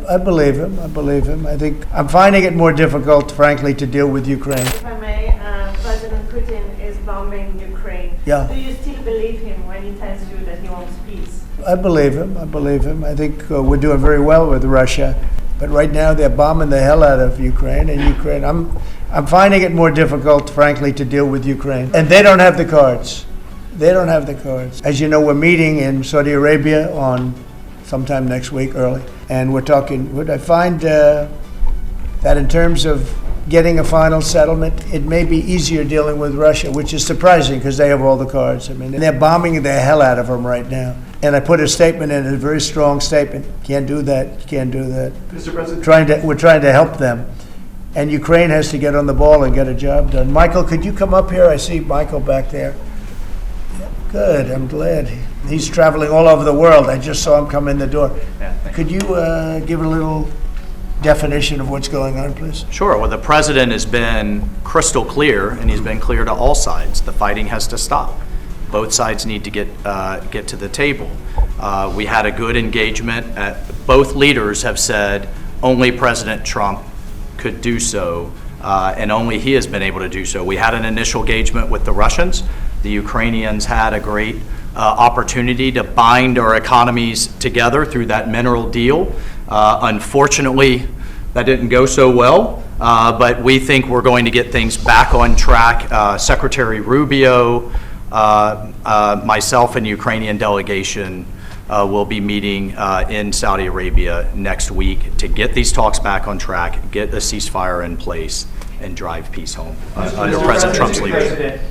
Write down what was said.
I believe him. I believe him. I think I'm finding it more difficult, frankly, to deal with Ukraine. If I may, President Putin is bombing Ukraine. Yeah. Do you still believe him when he tells you that he wants peace? I believe him. I believe him. I think we're doing very well with Russia, but right now they're bombing the hell out of Ukraine. And Ukraine, I'm finding it more difficult, frankly, to deal with Ukraine. And they don't have the cards. They don't have the cards. As you know, we're meeting in Saudi Arabia on sometime next week, early, and we're talking. Would I find that in terms of getting a final settlement, it may be easier dealing with Russia, which is surprising because they have all the cards. I mean, they're bombing the hell out of them right now. And I put a statement in, a very strong statement. Can't do that. Can't do that. Mr. President, We're trying to help them, and Ukraine has to get on the ball and get a job done. Michael, could you come up here? I see Michael back there. Good. I'm glad. He's traveling all over the world. I just saw him come in the door. Could you give a little definition of what's going on, please? Sure. Well, the president has been crystal clear, and he's been clear to all sides. The fighting has to stop. Both sides need to get to the table. We had a good engagement. Both leaders have said only President Trump could do so, and only he has been able to do so. We had an initial engagement with the Russians. The Ukrainians had a great opportunity to bind our economies together through that mineral deal. Unfortunately, that didn't go so well, but we think we're going to get things back on track. Secretary Rubio, myself, and the Ukrainian delegation will be meeting in Saudi Arabia next week to get these talks back on track, get a ceasefire in place, and drive peace home under President Trump's leadership.